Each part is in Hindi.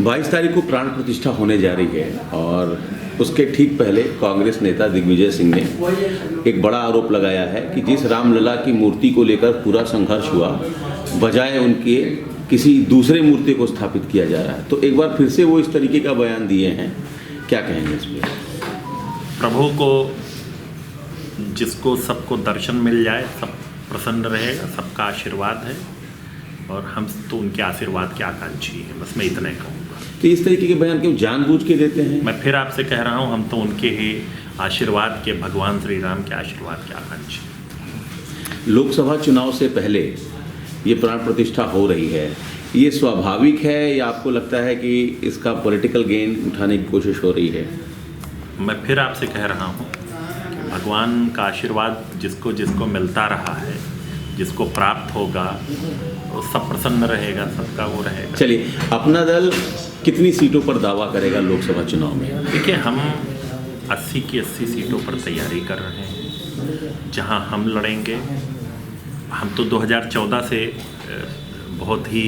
22 तारीख को प्राण प्रतिष्ठा होने जा रही है और उसके ठीक पहले कांग्रेस नेता दिग्विजय सिंह ने एक बड़ा आरोप लगाया है कि जिस रामलला की मूर्ति को लेकर पूरा संघर्ष हुआ, बजाय उनके किसी दूसरे मूर्ति को स्थापित किया जा रहा है। तो एक बार फिर से वो इस तरीके का बयान दिए हैं, क्या कहेंगे इस पर? प्रभु को जिसको सबको दर्शन मिल जाए, सब प्रसन्न रहेगा, सबका आशीर्वाद है और हम तो उनके आशीर्वाद के आकांक्षी हैं। बस मैं इतना ही कहूँगा। तो इस तरीके के बयान क्यों जानबूझ के देते हैं? मैं फिर आपसे कह रहा हूँ, हम तो उनके ही आशीर्वाद के, भगवान श्री राम के आशीर्वाद के आकांक्षी हैं। लोकसभा चुनाव से पहले ये प्राण प्रतिष्ठा हो रही है, ये स्वाभाविक है या आपको लगता है कि इसका पॉलिटिकल गेन उठाने की कोशिश हो रही है? मैं फिर आपसे कह रहा हूँ कि भगवान का आशीर्वाद जिसको जिसको मिलता रहा है, जिसको प्राप्त होगा, वो सब प्रसन्न रहेगा, सबका वो रहेगा। चलिए, अपना दल कितनी सीटों पर दावा करेगा लोकसभा चुनाव में? देखिए, हम 80 की 80 सीटों पर तैयारी कर रहे हैं। जहां हम लड़ेंगे, हम तो 2014 से बहुत ही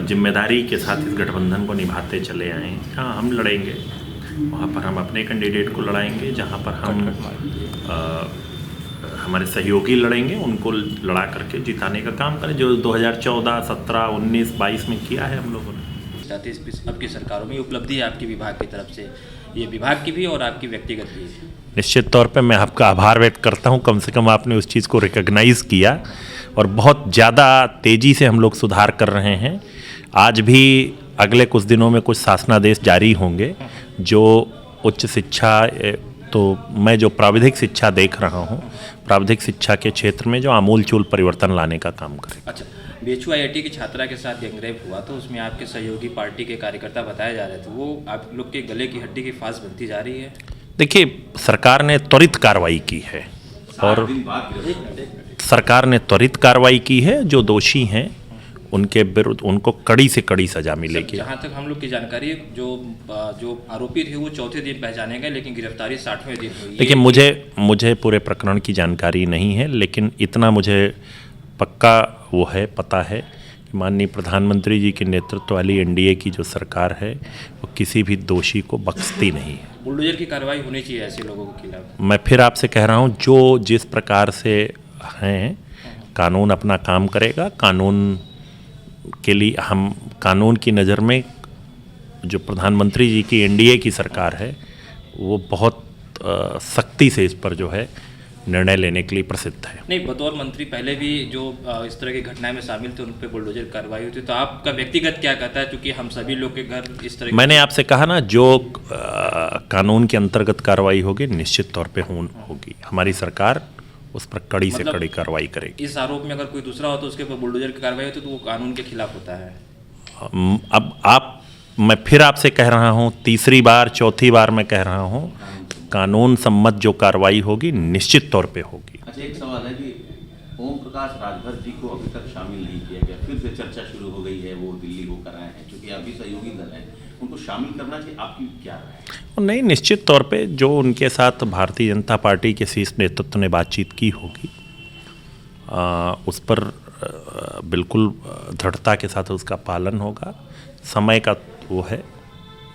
जिम्मेदारी के साथ इस गठबंधन को निभाते चले आए हैं। जहाँ हम लड़ेंगे वहाँ पर हम अपने कैंडिडेट को लड़ाएंगे, जहाँ पर हम हमारे सहयोगी लड़ेंगे, उनको लड़ा करके जिताने का काम करें, जो 2014, 17, 19, 22 में किया है हम लोगों ने। अब की सरकारों में उपलब्धि है आपकी विभाग की तरफ से, ये विभाग की भी और आपकी व्यक्तिगत भी। निश्चित तौर पे मैं आपका आभार व्यक्त करता हूँ, कम से कम आपने उस चीज़ को रिकॉग्नाइज़ किया और बहुत ज़्यादा तेज़ी से हम लोग सुधार कर रहे हैं। आज भी अगले कुछ दिनों में कुछ शासनादेश जारी होंगे जो उच्च शिक्षा, तो मैं जो प्राविधिक शिक्षा देख रहा हूँ, प्राविधिक शिक्षा के क्षेत्र में जो आमूलचूल परिवर्तन लाने का काम करेगा। अच्छा, BHU IIT की छात्रा के साथ गैंगरेप हुआ तो उसमें आपके सहयोगी पार्टी के कार्यकर्ता बताए जा रहे थे, वो आप लोग के गले की हड्डी की फांस बनती जा रही है? देखिए, सरकार ने त्वरित कार्रवाई की है और सरकार ने त्वरित कार्रवाई की है। जो दोषी हैं उनके विरुद्ध उनको कड़ी से कड़ी सजा मिलेगी। जहाँ तक हम लोग की जानकारी है, जो आरोपी थे वो चौथे दिन पहचाने गए, लेकिन गिरफ्तारी 60वें दिन हुई। देखिए, मुझे पूरे प्रकरण की जानकारी नहीं है, लेकिन इतना मुझे पक्का वो है, पता है कि माननीय प्रधानमंत्री जी के नेतृत्व वाली NDA की जो सरकार है वो किसी भी दोषी को बख्शती नहीं है। बुलडोजर की कार्रवाई होनी चाहिए ऐसे लोगों के खिलाफ। मैं फिर आपसे कह रहा हूँ, जो जिस प्रकार से हैं, कानून अपना काम करेगा। कानून के लिए हम, कानून की नज़र में जो प्रधानमंत्री जी की NDA की सरकार है वो बहुत सख्ती से इस पर जो है निर्णय लेने के लिए प्रसिद्ध है। नहीं, बतौर मंत्री पहले भी जो इस तरह की घटनाएं में शामिल थे उन पर बुलडोजर कार्रवाई हुई थी, तो आपका व्यक्तिगत क्या कहता है? क्योंकि हम सभी लोग के घर इस तरह, मैंने आपसे कहा ना, जो कानून के अंतर्गत कार्रवाई होगी निश्चित तौर पे होगी। हमारी सरकार उस पर कड़ी से कड़ी कार्रवाई करेगी। इस आरोप में अगर कोई दूसरा हो तो उसके ऊपर बुलडोजर की कार्रवाई होती तो वो कानून के खिलाफ होता है। मैं फिर आपसे कह रहा हूँ, तीसरी बार चौथी बार मैं कह रहा हूँ, कानून सम्मत जो कार्रवाई होगी निश्चित तौर पे होगी। अच्छा, एक सवाल है कि ओम प्रकाश राजभर जी को अभी तक शामिल नहीं किया गया, फिर से चर्चा शुरू हो गई है, वो दिल्ली को कर रहे हैं, क्योंकि अभी सहयोगी दल है, उनको शामिल करना चाहिए, आपकी क्या राय है? नहीं, निश्चित तौर पे जो उनके साथ भारतीय जनता पार्टी के शीर्ष नेतृत्व ने बातचीत की होगी, उस पर बिल्कुल दृढ़ता के साथ उसका पालन होगा। समय का वो है,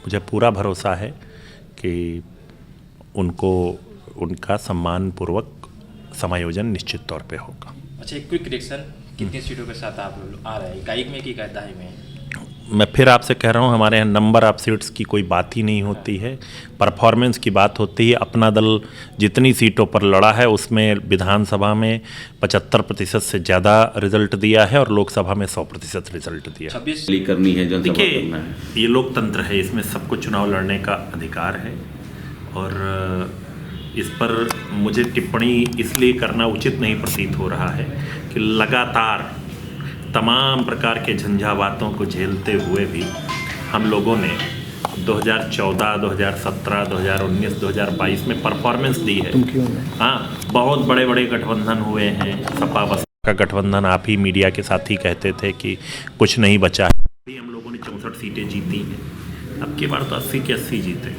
मुझे पूरा भरोसा है कि उनको उनका सम्मानपूर्वक समायोजन निश्चित तौर पे होगा। अच्छा, एक क्विक रिएक्शन, कितनी सीटों के साथ आप लोग आ रहे हैं? इकाई में कि दहाई में? मैं फिर आपसे कह रहा हूँ, हमारे यहाँ नंबर ऑफ सीट्स की कोई बात ही नहीं होती है, परफॉर्मेंस की बात होती है। अपना दल जितनी सीटों पर लड़ा है उसमें विधानसभा में 75% से ज़्यादा रिजल्ट दिया है और लोकसभा में 100% रिजल्ट दिया। 26 करनी है, जनसभा करना है। ये लोकतंत्र है, इसमें सबको चुनाव लड़ने का अधिकार है और इस पर मुझे टिप्पणी इसलिए करना उचित नहीं प्रतीत हो रहा है कि लगातार तमाम प्रकार के झंझावातों को झेलते हुए भी हम लोगों ने 2014, 2017, 2019, 2022 में परफॉर्मेंस दी है। हाँ, बहुत बड़े बड़े गठबंधन हुए हैं। सपा बसपा का गठबंधन आप ही मीडिया के साथ ही कहते थे कि कुछ नहीं बचा है। हम लोगों ने 64 सीटें जीती हैं। अब की बार तो 80 की 80 जीते।